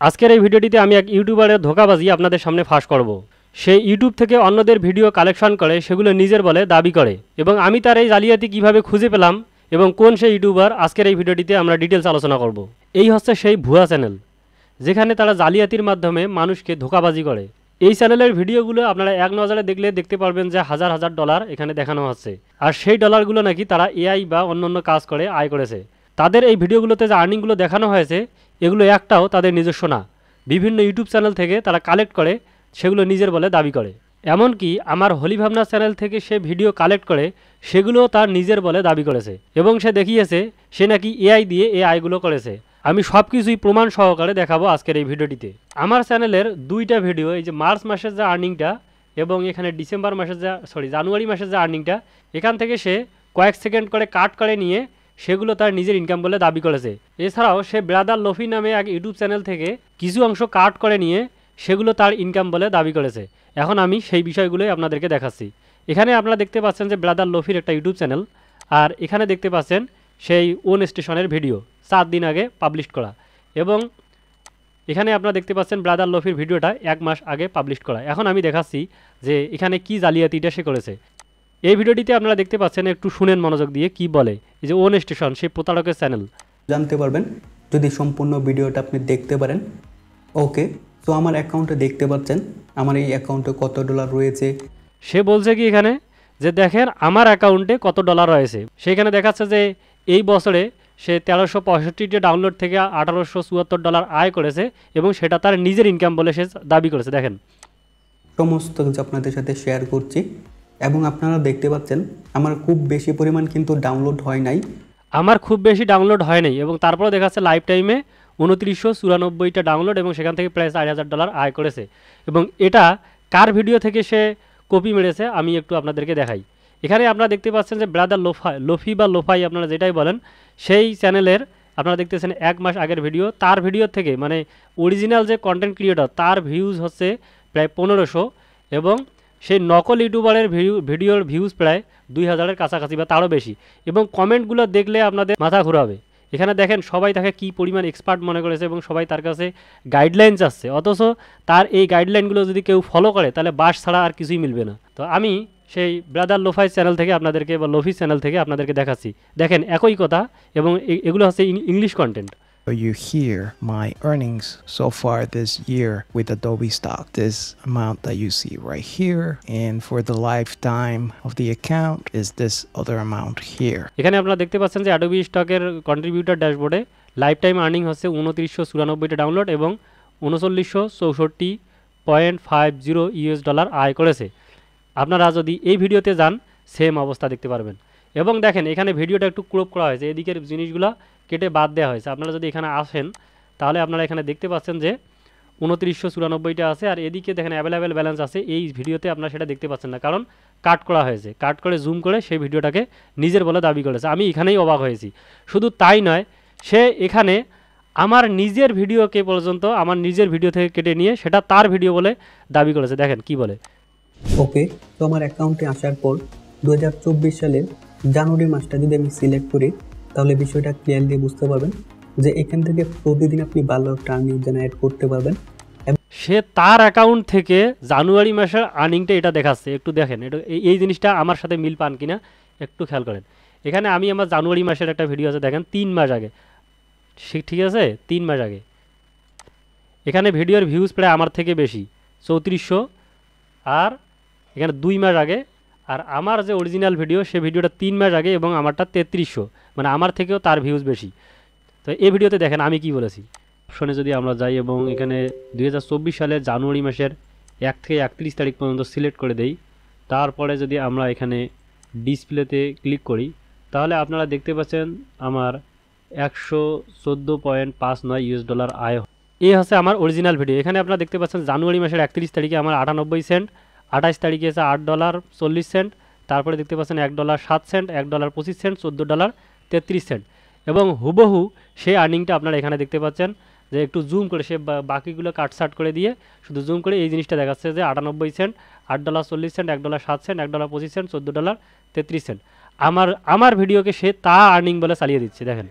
আজকের এই ভিডিওটিতে আমি এক ইউটিউবারের ধোঁকাবাজি আপনাদের সামনে ফাঁস করব। সে ইউটিউব থেকে অন্যদের ভিডিও কালেকশন করে সেগুলো নিজের বলে দাবি করে, এবং আমি তার এই জালিয়াতি কিভাবে খুঁজে পেলাম এবং কোন সেই ইউটিউবার, আজকের এই ভিডিওটিতে আমরা ডিটেলস আলোচনা করব। এই হচ্ছে সেই ভুয়া চ্যানেল যেখানে তারা জালিয়াতির মাধ্যমে মানুষকে ধোঁকাবাজি করে। এই চ্যানেলের ভিডিওগুলো আপনারা এক নজরে দেখলে দেখতে পারবেন যে হাজার হাজার ডলার এখানে দেখানো হচ্ছে, আর সেই ডলারগুলো নাকি তারা এআই বা অন্যান্য কাজ করে আয় করেছে। তাদের এই ভিডিওগুলোতে যে আর্নিংগুলো দেখানো হয়েছে এগুলো একটাও তাদের নিজস্ব না, বিভিন্ন ইউটিউব চ্যানেল থেকে তারা কালেক্ট করে সেগুলো নিজের বলে দাবি করে। এমনকি আমার হলি ভাবনা চ্যানেল থেকে সে ভিডিও কালেক্ট করে সেগুলোও তার নিজের বলে দাবি করেছে, এবং সে দেখিয়েছে সে নাকি এআই দিয়ে এই আয়গুলো করেছে। আমি সব কিছুই প্রমাণ সহকারে দেখাবো আজকের এই ভিডিওটিতে। আমার চ্যানেলের দুইটা ভিডিও, এই যে মার্চ মাসের যে আর্নিংটা এবং এখানে ডিসেম্বর মাসের জানুয়ারি মাসের যে আর্নিংটা, এখান থেকে সে কয়েক সেকেন্ড করে কাট করে নিয়ে সেগুলো তার নিজের ইনকাম বলে দাবি করেছে। এছাড়াও সে ব্রাদার লোফি নামে এক ইউটিউব চ্যানেল থেকে কিছু অংশ কাট করে নিয়ে সেগুলো তার ইনকাম বলে দাবি করেছে। এখন আমি সেই বিষয়গুলোই আপনাদেরকে দেখাচ্ছি। এখানে আপনারা দেখতে পাচ্ছেন যে ব্রাদার লোফির একটা ইউটিউব চ্যানেল, আর এখানে দেখতে পাচ্ছেন সেই ওন স্টেশনের ভিডিও 7 দিন আগে পাবলিশ করা, এবং এখানে আপনারা দেখতে পাচ্ছেন ব্রাদার লোফির ভিডিওটা 1 মাস আগে পাবলিশ করা। এখন আমি দেখাচ্ছি যে এখানে কি জালিয়াতিটা সে করেছে। এই ভিডিওটিতে আপনারা দেখতে পাচ্ছেন, একটু শুনেন মনোযোগ দিয়ে কি বলে। এই যে ওন স্টেশন, সেই প্রতারকের চ্যানেল, জানতে পারবেন যদি সম্পূর্ণ ভিডিওটা আপনি দেখতে পারেন। ওকে, তো আমার অ্যাকাউন্টে দেখতে পাচ্ছেন আমার এই অ্যাকাউন্টে কত ডলার রয়েছে। সে বলছে কি এখানে যে দেখেন আমার অ্যাকাউন্টে কত ডলার রয়েছে। সেখানে দেখাচ্ছে যে এই বছরে সে 1365টি ডাউনলোড থেকে 1874 ডলার আয় করেছে, এবং সেটা তার নিজের ইনকাম বলে সে দাবি করেছে। দেখেন সমস্ত কিছু আপনাদের সাথে শেয়ার করছি, এবং আপনারা দেখতে পাচ্ছেন আমার খুব বেশি পরিমাণ কিন্তু ডাউনলোড হয় নাই। আমার খুব বেশি ডাউনলোড হয় নাই, এবং তারপরে দেখাচ্ছে লাইফ টাইমে 2994টা ডাউনলোড, এবং সেখান থেকে প্রায় 4000 ডলার আয় করেছে। এবং এটা কার ভিডিও থেকে সে কপি মেরেছে আমি একটু আপনাদেরকে দেখাই। এখানে আপনারা দেখতে পাচ্ছেন যে ব্রাদার লোফি বা লোফাই আপনারা যেটাই বলেন, সেই চ্যানেলের আপনারা দেখতেছেন 1 মাস আগের ভিডিও। তার ভিডিও থেকে মানে অরিজিনাল যে কন্টেন্ট ক্রিয়েটর তার ভিউজ হচ্ছে প্রায় 1500, এবং সেই নকল ইউটিউবারের ভিডিওর ভিউজ প্রায় 2000-এর কাছাকাছি বা তারও বেশি। এবং কমেন্টগুলো দেখলে আপনাদের মাথা ঘুরাবে। এখানে দেখেন সবাই তাকে কি পরিমাণ এক্সপার্ট মনে করেছে, এবং সবাই তার কাছে গাইডলাইন চাচ্ছে, অথচ তার এই গাইডলাইনগুলো যদি কেউ ফলো করে তাহলে বাস ছাড়া আর কিছুই মিলবে না। তো আমি সেই ব্রাদার লোফাই চ্যানেল থেকে আপনাদেরকে বা লোফি চ্যানেল থেকে আপনাদেরকে দেখাচ্ছি। দেখেন একই কথা, এবং এগুলো হচ্ছে English content. You hear my earnings so far this year with Adobe stock, this amount that you see right here, and for the lifetime of the account is this other amount here. এখানে আপনারা দেখতে পাচ্ছেন যে Adobe স্টকের contributor ড্যাশবোর্ডে life time earning হচ্ছে 2994টা download এবং 3964.50 US dollar আয় করেছে। আপনারা যদি এই ভিডিওতে যান সেম অবস্থা দেখতে পারবেন। এবং দেখেন এখানে ভিডিওটা একটু ক্রপ করা হয়েছে, এদিকের জিনিসগুলো কেটে বাদ দেওয়া হয়েছে। আপনারা যদি এখানে আসেন তাহলে আপনারা এখানে দেখতে পাচ্ছেন যে 2994টা আছে, আর এদিকে দেখেন অ্যাভেলেবেল ব্যালেন্স আছে। এই ভিডিওতে আপনারা সেটা দেখতে পাচ্ছেন না, কারণ কাট করা হয়েছে। কাট করে জুম করে সেই ভিডিওটাকে নিজের বলে দাবি করেছে। আমি এখানেই অবাক হয়েছি। শুধু তাই নয়, সে এখানে আমার নিজের ভিডিওকে পর্যন্ত আমার নিজের ভিডিও থেকে কেটে নিয়ে সেটা তার ভিডিও বলে দাবি করেছে। দেখেন কি বলে। ওকে, তো আমার অ্যাকাউন্টে আসার পর 2024 সালের জানুয়ারি মাসটা যদি আমি সিলেক্ট করি তাহলে বিষয়টা ক্লিয়ারলি বুঝতে পারবেন যে এখান থেকে প্রতিদিন আপনি ভালো একটা আর্নিং জেনারেট করতে পারবেন। সে তার অ্যাকাউন্ট থেকে জানুয়ারি মাসের আর্নিংটা এটা দেখাচ্ছে। একটু দেখেন এটা, এই জিনিসটা আমার সাথে মিল পান কিনা একটু খেয়াল করেন। এখানে আমি আমার জানুয়ারি মাসের একটা ভিডিও আছে, দেখেন 3 মাস আগে, ঠিক আছে 3 মাস আগে। এখানে ভিডিওর ভিউজ প্রায় আমার থেকে বেশি 3400, আর এখানে 2 মাস আগে। আর আমার যে অরিজিনাল ভিডিও সে ভিডিওটা 3 মাস আগে, এবং আমারটা 3300, মানে আমার থেকেও তার ভিউজ বেশি। তো এই ভিডিওতে দেখেন আমি কি বলেছি। অপশনে যদি আমরা যাই এবং এখানে 2024 সালের জানুয়ারি মাসের 1 থেকে 31 তারিখ পর্যন্ত সিলেক্ট করে দেই, তারপরে যদি আমরা এখানে ডিসপ্লেতে ক্লিক করি তাহলে আপনারা দেখতে পাচ্ছেন আমার 114.59 ইউএস ডলার আয়। এই হচ্ছে আমার অরিজিনাল ভিডিও। এখানে আপনারা দেখতে পাচ্ছেন জানুয়ারি মাসের 31 তারিখে আমার 98 সেন্ট, 28 তারিখে আছে $8.40, তারপরে দেখতে পাচ্ছেন $1.07, $1.25, $14.33, এবং হুবহু সেই আর্নিংটা আপনারা এখানে দেখতে পাচ্ছেন। যে একটু জুম করে সে বাকিগুলো কাটসাট করে দিয়ে শুধু জুম করে এই জিনিসটা দেখাচ্ছে যে 98 সেন্ট, $8.40, $1.07, $1.25, $14.33। আমার ভিডিওকে সে তা আর্নিং বলে চালিয়ে দিচ্ছে। দেখেন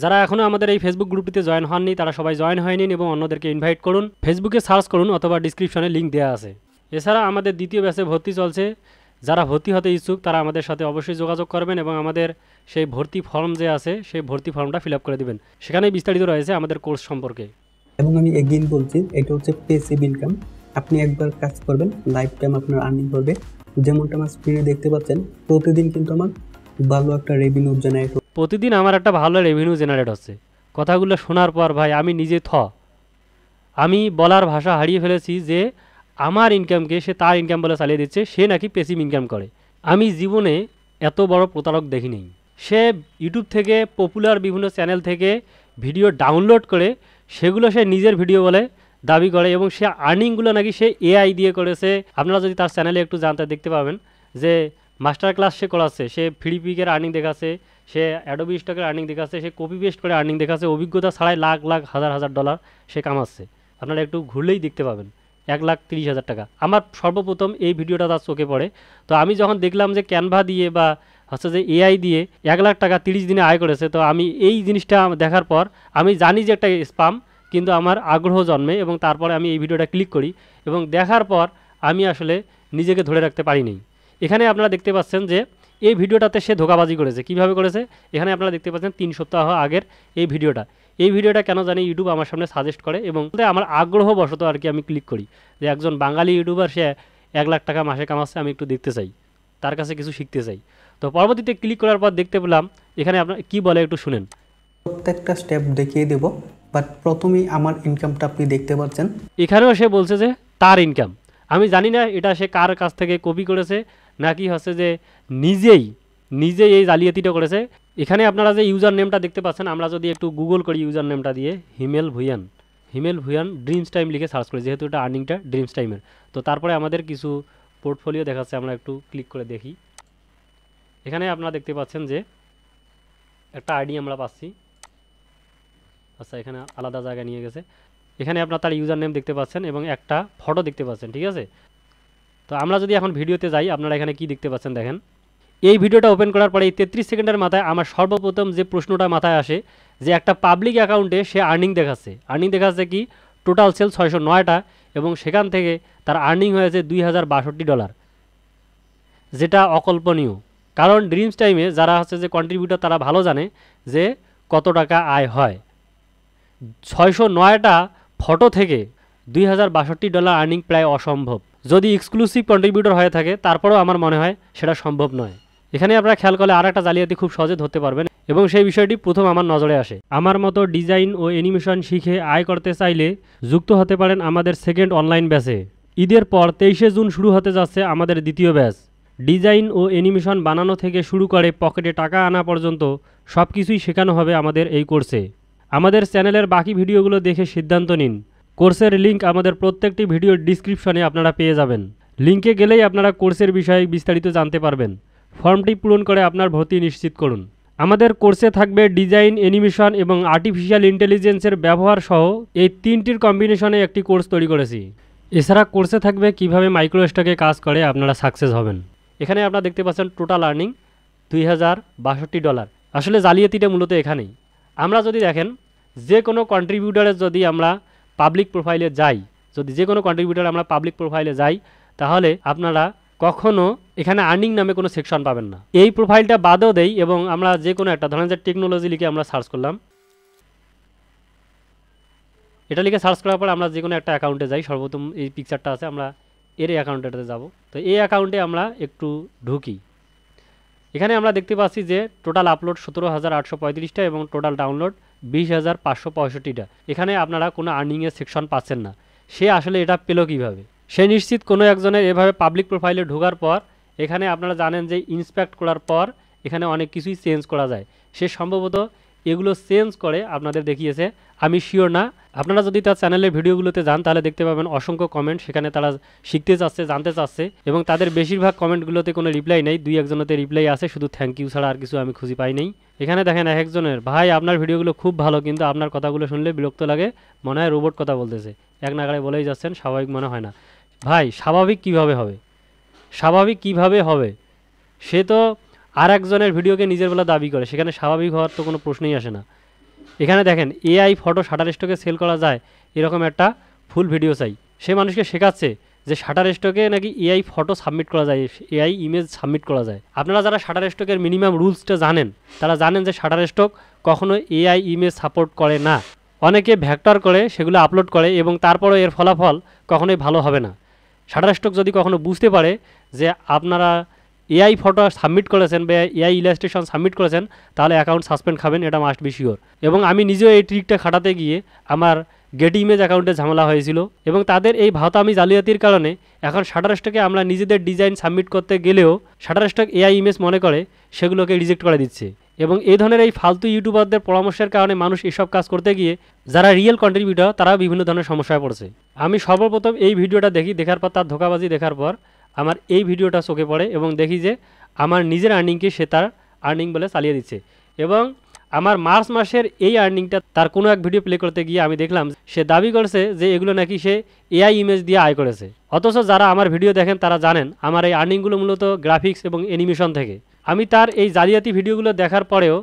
যারা এখনও আমাদের এই ফেসবুক গ্রুপটিতে জয়েন হননি তারা সবাই জয়েন হয়ে নিন এবং অন্যদেরকে ইনভাইট করুন। ফেসবুকে সার্চ করুন অথবা ডিসক্রিপশনে লিঙ্ক দেওয়া আছে। এছাড়া আমাদের দ্বিতীয় ব্যাচে ভর্তি চলছে। যারা ভর্তি হতে ইচ্ছুক তারা আমাদের সাথে অবশ্যই যোগাযোগ করবেন এবং আমাদের সেই ভর্তি ফর্ম যে আছে সেই ভর্তি ফর্মটা ফিল আপ করে দেবেন। সেখানেই বিস্তারিত রয়েছে আমাদের কোর্স সম্পর্কে। এবং আমি এগেইন বলছি, এটা হচ্ছে প্যাসিভ ইনকাম। আপনি একবার কাজ করবেন, লাইফ টাইম আপনার আর্নিং করবে। যেমনটা আমার স্ক্রিনে দেখতে পাচ্ছেন, প্রতিদিন কিন্তু আমার ভালো একটা রেভিনিউ জেনারেট। প্রতিদিন আমার একটা ভালো রেভিনিউ জেনারেট হচ্ছে। কথাগুলো শোনার পর ভাই আমি নিজে আমি বলার ভাষা হারিয়ে ফেলেছি যে আমার ইনকামকে সে তার ইনকাম বলে চালিয়ে দিচ্ছে, সে নাকি প্যাসিভ ইনকাম করে। আমি জীবনে এত বড় প্রতারক দেখি নেই। সে ইউটিউব থেকে পপুলার বিভিন্ন চ্যানেল থেকে ভিডিও ডাউনলোড করে সেগুলো সে নিজের ভিডিও বলে দাবি করে এবং সে আর্নিংগুলো নাকি সে এআই দিয়ে করেছে। আপনারা যদি তার চ্যানেলে একটু জানতে দেখতে পাবেন যে মাস্টার ক্লাস সে করাচ্ছে, সে ফ্রি পিকের আর্নিং দেখাচ্ছে, সে অ্যাডোবি স্টকের আর্নিং দেখাচ্ছে, সে কপি পেস্ট করে আর্নিং দেখাচ্ছে, অভিজ্ঞতা ছাড়াই লাখ লাখ হাজার হাজার ডলার সে কামাচ্ছে। আপনারা একটু ঘুরলেই দেখতে পাবেন 1,30,000 টাকা। আমার সর্বপ্রথম এই ভিডিওটা তার চোখে পড়ে। তো আমি যখন দেখলাম যে ক্যানভা দিয়ে বা হচ্ছে যে এআই দিয়ে 1,00,000 টাকা 30 দিনে আয় করেছে, তো আমি এই জিনিসটা দেখার পর আমি জানি যে একটা স্পাম, কিন্তু আমার আগ্রহ জন্মে এবং তারপরে আমি এই ভিডিওটা ক্লিক করি এবং দেখার পর আমি আসলে নিজেকে ধরে রাখতে পারিনি। এখানে আপনারা দেখতে পাচ্ছেন যে এই ভিডিওটাতে সে ধোঁকাবাজি করেছে। কিভাবে করেছে এখানে আপনারা দেখতে পাচ্ছেন 3 সপ্তাহ আগের এই ভিডিওটা কেন জানি ইউটিউব আমার সামনে সাজেস্ট করে এবং আমার আগ্রহবশত আর কি আমি ক্লিক করি যে একজন বাঙালি ইউটিউবার সে 1,00,000 টাকা মাসে কামাচ্ছে, আমি একটু দেখতে চাই, তার কাছে কিছু শিখতে চাই। তো পরবর্তীতে ক্লিক করার পর দেখতে পেলাম এখানে আপনার কি বলে একটু শুনেন। প্রত্যেকটা স্টেপ দেখিয়ে দেব, বাট প্রথমেই আমার ইনকামটা আপনি দেখতে পাচ্ছেন। এখানেও সে বলছে যে তার ইনকাম। আমি জানি না এটা সে কার কাছ থেকে কপি করেছে নাকি হচ্ছে যে নিজেই এই জালিয়াতিটা করেছে। এখানে আপনারা যে ইউজার নেমটা দেখতে পাচ্ছেন, আমরা যদি একটু গুগল করি ইউজার নেমটা দিয়ে হিমেল ভুয়ান ড্রিমস টাইম লিখে সার্চ করি, যেহেতু এটা আর্নিংটা ড্রিমস টাইমের। তো তারপরে আমাদের কিছু পোর্টফোলিও দেখাচ্ছে, আমরা একটু ক্লিক করে দেখি। এখানে আপনারা দেখতে পাচ্ছেন যে একটা আইডি আমরা পাচ্ছি। আচ্ছা, এখানে আলাদা জায়গায় নিয়ে গেছে। এখানে আপনার তার ইউজার নেম দেখতে পাচ্ছেন এবং একটা ফটো দেখতে পাচ্ছেন, ঠিক আছে। তো আমরা যদি এখন ভিডিওতে যাই, আপনারা এখানে কি দেখতে পাচ্ছেন দেখেন। এই ভিডিওটা ওপেন করার পরে এই 33 সেকেন্ডের মাথায় আমার সর্বপ্রথম যে প্রশ্নটা মাথায় আসে যে একটা পাবলিক অ্যাকাউন্টে সে আর্নিং দেখাচ্ছে কি টোটাল সেল 609টা এবং সেখান থেকে তার আর্নিং হয়েছে $2,062, যেটা অকল্পনীয়। কারণ ড্রিমস টাইমে যারা হচ্ছে যে কন্ট্রিবিউটর তারা ভালো জানে যে কত টাকা আয় হয়। 609টা ফটো থেকে $2,062 আর্নিং প্রায় অসম্ভব। যদি এক্সক্লুসিভ কন্ট্রিবিউটর হয়ে থাকে তারপরেও আমার মনে হয় সেটা সম্ভব নয়। এখানে আপনারা খেয়াল করলে আর একটা জালিয়াতি খুব সহজে ধরতে পারবেন এবং সেই বিষয়টি প্রথম আমার নজরে আসে। আমার মতো ডিজাইন ও অ্যানিমেশন শিখে আয় করতে চাইলে যুক্ত হতে পারেন আমাদের সেকেন্ড অনলাইন ব্যাচে। ঈদের পর 23শে জুন শুরু হতে যাচ্ছে আমাদের দ্বিতীয় ব্যাচ। ডিজাইন ও অ্যানিমেশন বানানো থেকে শুরু করে পকেটে টাকা আনা পর্যন্ত সব কিছুই শেখানো হবে আমাদের এই কোর্সে। আমাদের চ্যানেলের বাকি ভিডিওগুলো দেখে সিদ্ধান্ত নিন। কোর্সের লিঙ্ক আমাদের প্রত্যেকটি ভিডিওর ডিসক্রিপশনে আপনারা পেয়ে যাবেন। লিঙ্কে গেলেই আপনারা কোর্সের বিষয়ে বিস্তারিত জানতে পারবেন। ফর্মটি পূরণ করে আপনার ভর্তি নিশ্চিত করুন। আমাদের কোর্সে থাকবে ডিজাইন, অ্যানিমেশন এবং আর্টিফিশিয়াল ইন্টেলিজেন্সের ব্যবহার সহ এই তিনটির কম্বিনেশনে একটি কোর্স তৈরি করেছি। এছাড়া কোর্সে থাকবে কিভাবে মাইক্রো স্টকে কাজ করে আপনারা সাকসেস হবেন। এখানে আপনারা দেখতে পাচ্ছেন টোটাল আর্নিং $2,062। আসলে জালিয়াতিটা মূলত এখানেই। আমরা যদি দেখেন যে কোনো কন্ট্রিবিউটারের যদি আমরা পাবলিক প্রোফাইলে যাই, তাহলে আপনারা কখনো এখানে আর্নিং নামে কোনো সেকশন পাবেন না। এই প্রোফাইলটা বাদও দেই এবং আমরা যে কোনো একটা ধরেন যে টেকনোলজি লিখে আমরা সার্চ করলাম। এটা লিখে সার্চ করার পর আমরা যে কোনো একটা অ্যাকাউন্টে যাই। সর্বপ্রথম এই পিকচারটা আছে, আমরা এর অ্যাকাউন্টটাতে যাব। তো এই অ্যাকাউন্টে আমরা একটু ঢুকি। এখানে আমরা দেখতে পাচ্ছি যে টোটাল আপলোড 17,835টা এবং টোটাল ডাউনলোড 20,565টা। এখানে আপনারা কোনো আর্নিংয়ের সেকশন পাচ্ছেন না। সে আসলে এটা পেল কীভাবে? সে নিশ্চিত কোনো একজনের এভাবে পাবলিক প্রোফাইলে ঢোকার পর এখানে আপনারা জানেন যে ইন্সপেক্ট করার পর এখানে অনেক কিছুই চেঞ্জ করা যায়। সে সম্ভবত এগুলো চেঞ্জ করে আপনাদের দেখিয়েছে, আমি শিওর না। আপনারা যদি তার চ্যানেলের ভিডিওগুলোতে যান তাহলে দেখতে পাবেন অসংখ্য কমেন্ট। সেখানে তারা শিখতে চাচ্ছে, জানতে চাচ্ছে এবং তাদের বেশিরভাগ কমেন্টগুলোতে কোনো রিপ্লাই নেই। 2-1জনেতে রিপ্লাই আছে, শুধু থ্যাংক ইউ ছাড়া আর কিছু আমি খুঁজে পাই নাই। এখানে দেখেন এক একজনের, ভাই আপনার ভিডিওগুলো খুব ভালো, কিন্তু আপনার কথাগুলো শুনলে বিরক্ত লাগে, মনে হয় রোবট কথা বলতেছে, এক নাগাড়ে বলেই যাচ্ছেন, স্বাভাবিক মনে হয় না। ভাই স্বাভাবিক কিভাবে হবে? সে তো আর একজনের ভিডিওকে নিজের বেলা দাবি করে, সেখানে স্বাভাবিক হওয়ার তো কোনো প্রশ্নই আসে না। এখানে দেখেন এআই ফটো শাটার স্টকে সেল করা যায় এরকম একটা ফুল ভিডিও চাই। সে মানুষকে শেখাচ্ছে যে শাটার স্টকে নাকি এআই ফটো সাবমিট করা যায়, এআই ইমেজ সাবমিট করা যায়। আপনারা যারা শাটার স্টকের মিনিমাম রুলসটা জানেন তারা জানেন যে শাটার স্টক কখনো এআই ইমেজ সাপোর্ট করে না। অনেকে ভেক্টর করে সেগুলো আপলোড করে এবং তারপরও এর ফলাফল কখনোই ভালো হবে না। শাটার স্টক যদি কখনো বুঝতে পারে যে আপনারা এআই ফটো সাবমিট করেছেন বা এআই ইলাস্ট্রেশন সাবমিট করেছেন তাহলে অ্যাকাউন্ট সাসপেন্ড খাবেন, এটা মাস্ট বি শিওর। এবং আমি নিজেও এই ট্রিকটা খাটাতে গিয়ে আমার গেট ইমেজ অ্যাকাউন্টে ঝামেলা হয়েছিল এবং তাদের এই ভাওতামি জালিয়াতির কারণে এখন শাটার স্টকে আমরা নিজেদের ডিজাইন সাবমিট করতে গেলেও শাটার স্টক এআই ইমেজ মনে করে সেগুলোকে রিজেক্ট করে দিচ্ছে। এবং এই ধরনের এই ফালতু ইউটিউবারদের পরামর্শের কারণে মানুষ এসব কাজ করতে গিয়ে যারা রিয়েল কন্ট্রিবিউটর তারা বিভিন্ন ধরনের সমস্যায় পড়ছে। আমি সর্বপ্রথম এই ভিডিওটা দেখি, দেখার পর তার ধোঁকাবাজি দেখার পর আমার এই ভিডিওটা চোখে পড়ে এবং দেখি যে আমার নিজের আর্নিংকে সে তার আর্নিং বলে চালিয়ে দিচ্ছে। এবং আমার মার্চ মাসের এই আর্নিংটা তার কোনো এক ভিডিও প্লে করতে গিয়ে আমি দেখলাম সে দাবি করছে যে এগুলো নাকি সে এআই ইমেজ দিয়ে আয় করেছে। অথচ যারা আমার ভিডিও দেখেন তারা জানেন আমার এই আর্নিংগুলো মূলত গ্রাফিক্স এবং অ্যানিমেশন থেকে। আমি তার এই জালিয়াতি ভিডিওগুলো দেখার পরেও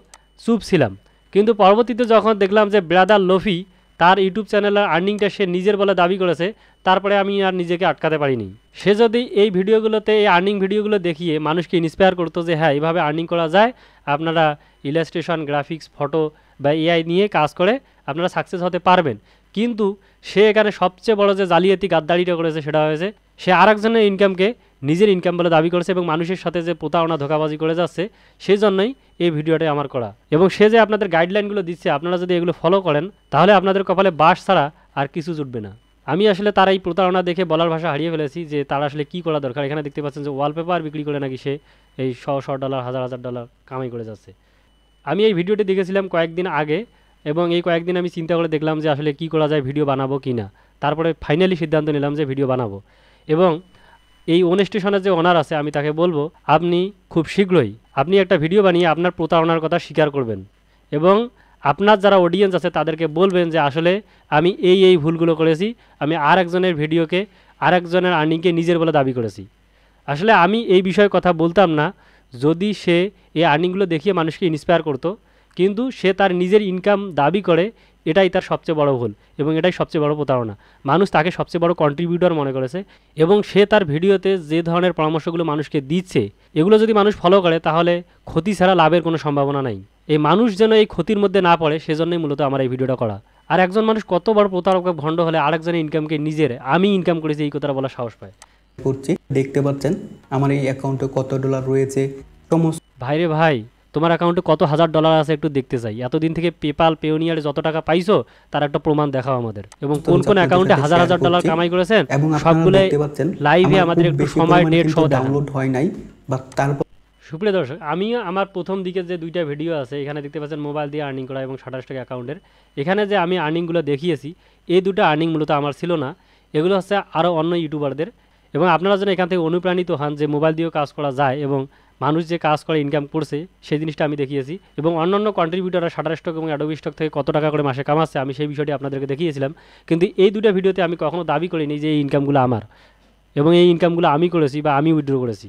চুপ ছিলাম, কিন্তু পরবর্তীতে যখন দেখলাম যে ব্রাদার লোফি তার ইউটিউব চ্যানেলের আর্নিংটা সে নিজের বলে দাবি করেছে, তারপরে আমি আর নিজেকে আটকাতে পারিনি। সে যদি এই ভিডিওগুলোতে এই আর্নিং ভিডিওগুলো দেখিয়ে মানুষকে ইন্সপায়ার করতো যে হ্যাঁ এইভাবে আর্নিং করা যায়, আপনারা ইলাস্ট্রেশন, গ্রাফিক্স, ফটো বা এআই নিয়ে কাজ করে আপনারা সাকসেস হতে পারবেন। কিন্তু সে এখানে সবচেয়ে বড় যে জালিয়াতি গাদ্দারিটা করেছে সেটা হয়েছে সে আরেকজনের ইনকামকে নিজের ইনকাম বলে দাবি করেছে এবং মানুষের সাথে যে প্রতারণা ধোঁকাবাজি করে যাচ্ছে সেই জন্যই এই ভিডিওটাই আমার করা। এবং সে যে আপনাদের গাইডলাইনগুলো দিচ্ছে আপনারা যদি এগুলো ফলো করেন তাহলে আপনাদের কপালে বাস ছাড়া আর কিছু জুটবে না। আমি আসলে তার এই প্রতারণা দেখে বলার ভাষা হারিয়ে ফেলেছি যে তার আসলে কী করা দরকার। এখানে দেখতে পাচ্ছেন যে ওয়ালপেপার বিক্রি করে নাকি সে এই $100, $1000 কামাই করে যাচ্ছে। আমি এই ভিডিওটি দেখেছিলাম কয়েকদিন আগে এবং এই কয়েকদিন আমি চিন্তা করে দেখলাম যে আসলে কী করা যায়, ভিডিও বানাবো কি না। তারপরে ফাইনালি সিদ্ধান্ত নিলাম যে ভিডিও বানাবো। এবং এই ওন স্টেশনের যে ওনার আছে আমি তাকে বলবো আপনি খুব শীঘ্রই আপনি একটা ভিডিও বানিয়ে আপনার প্রতারণার কথা স্বীকার করবেন এবং আপনার যারা অডিয়েন্স আছে তাদেরকে বলবেন যে আসলে আমি এই ভুলগুলো করেছি, আমি আরেকজনের ভিডিওকে আরেকজনের আর্নিংকে নিজের বলে দাবি করেছি। আসলে আমি এই বিষয়ে কথা বলতাম না যদি সে এই আর্নিংগুলো দেখিয়ে মানুষকে ইন্সপায়ার করতো, কিন্তু সে তার নিজের ইনকাম দাবি করে, এটাই তার সবচেয়ে বড় ভুল এবং এটাই সবচেয়ে বড় প্রতারণা। মানুষ তাকে সবচেয়ে বড় কন্ট্রিবিউটর মনে করেছে এবং সে তার ভিডিওতে যে ধরনের পরামর্শগুলো মানুষকে দিচ্ছে এগুলো যদি মানুষ ফলো করে তাহলে ক্ষতি ছাড়া লাভের কোনো সম্ভাবনা নাই। এই মানুষ যেন এই ক্ষতির মধ্যে না পড়ে সেজন্যই মূলত আমার এই ভিডিওটা করা। আর একজন মানুষ কত বড় প্রতারক ভণ্ড হলে আরেকজনের ইনকামকে নিজের আমি ইনকাম করেছি এই কথাটা বলার সাহস পায়। করছি দেখতে পাচ্ছেন আমার এই অ্যাকাউন্টে কত ডলার রয়েছে সমস্ত। ভাইরে ভাই, তোমার অ্যাকাউন্টে কত $1000 আছে একটু দেখতে চাই। এতদিন থেকে পেপাল, পেওনিয়ারে যত টাকা পাইছো তার একটা প্রমাণ দেখাও আমাদের এবং কোন কোন অ্যাকাউন্টে $1000 কামাই করেছেন সবগুলো লাইভে আমাদের একটু সময় ডেট সহ ডাউনলোড হয় নাই বা তারপর। সুপ্রিয় দর্শক, আমি আমার প্রথম দিকে যে দুইটা ভিডিও আছে এখানে দেখতে পাচ্ছেন মোবাইল দিয়ে আর্নিং করা এবং $27 অ্যাকাউন্টের, এখানে যে আমি আর্নিংগুলো দেখিয়েছি এই দুটো আর্নিং মূলত আমার ছিল না, এগুলো হচ্ছে আরও অন্য ইউটিউবারদের। এবং আপনারা যেন এখান থেকে অনুপ্রাণিত হন যে মোবাইল দিয়েও কাজ করা যায় এবং মানুষ যে কাজ করে ইনকাম করছে সেই জিনিসটা আমি দেখিয়েছি এবং অন্যান্য কন্ট্রিবিউটাররা শাটার স্টক এবং অ্যাডোবি স্টক থেকে কত টাকা করে মাসে কামাচ্ছে আমি সেই বিষয়টি আপনাদেরকে দেখিয়েছিলাম। কিন্তু এই দুটো ভিডিওতে আমি কখনো দাবি করিনি যে এই ইনকামগুলো আমার এবং এই ইনকামগুলো আমি করেছি বা আমি উইথড্র করেছি।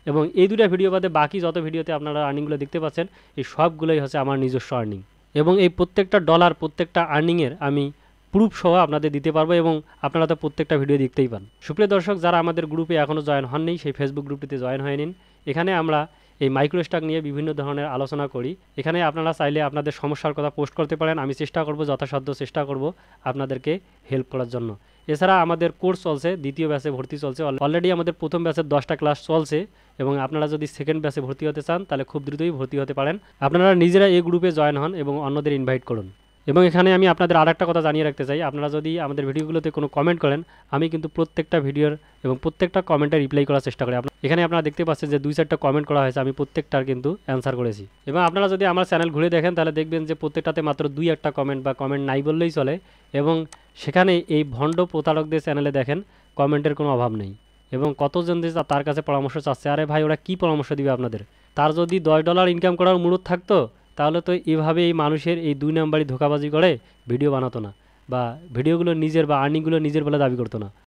এবং এই দুটো ভিডিও বাদে বাকি যত ভিডিওতে আপনারা আর্নিংগুলো দেখতে পাচ্ছেন এই সবগুলোই হচ্ছে আমার নিজস্ব আর্নিং এবং এই প্রত্যেকটা ডলার, প্রত্যেকটা আর্নিংয়ের আমি প্রুফ সহ আপনাদের দিতে পারবো এবং আপনারা তো প্রত্যেকটা ভিডিও দেখতেই পান। সুপ্রিয় দর্শক, যারা আমাদের গ্রুপে এখনও জয়েন হননি সেই ফেসবুক গ্রুপটিতে জয়েন হয়ে নিন। এখানে আমরা এই মাইক্রো স্টক নিয়ে বিভিন্ন ধরনের আলোচনা করি। এখানে আপনারা চাইলে আপনাদের সমস্যার কথা পোস্ট করতে পারেন, আমি চেষ্টা করব, যথাসাধ্য চেষ্টা করব আপনাদেরকে হেল্প করার জন্য। এছাড়া আমাদের কোর্স চলছে, দ্বিতীয় ব্যাচে ভর্তি চলছে। অলরেডি আমাদের প্রথম ব্যাচের 10টা ক্লাস চলছে এবং আপনারা যদি সেকেন্ড ব্যাচে ভর্তি হতে চান তাহলে খুব দ্রুতই ভর্তি হতে পারেন। আপনারা নিজেরা এই গ্রুপে জয়েন হন এবং অন্যদের ইনভাইট করুন। এবং এখানে আমি আপনাদের আরেকটা কথা জানিয়ে রাখতে চাই, আপনারা যদি আমাদের ভিডিওগুলোতে কোনো কমেন্ট করেন আমি কিন্তু প্রত্যেকটা ভিডিওর এবং প্রত্যেকটা কমেন্টে রিপ্লাই করার চেষ্টা করি। এখানে আপনারা দেখতে পাচ্ছেন যে 2-4টা কমেন্ট করা হয়েছে, আমি প্রত্যেকটার কিন্তু অ্যান্সার করেছি। এবং আপনারা যদি আমার চ্যানেল ঘুরে দেখেন তাহলে দেখবেন যে প্রত্যেকটাতে মাত্র 2-1টা কমেন্ট বা কমেন্ট নাই বললেই চলে এবং সেখানে এই ভণ্ড প্রতারকদের চ্যানেলে দেখেন কমেন্টের কোনো অভাব নেই এবং কতজন যে তার কাছে পরামর্শ চাচ্ছে। আরে ভাই, ওরা কী পরামর্শ দিবে আপনাদের? তার যদি $10 ইনকাম করার মুরুদ থাকতো তাহলে তো এইভাবে এই মানুষের এই 2 নাম্বারই ধোঁকাবাজি করে ভিডিও বানাতো না বা ভিডিওগুলো নিজের বা আর্নিংগুলো নিজের বলে দাবি করতো না।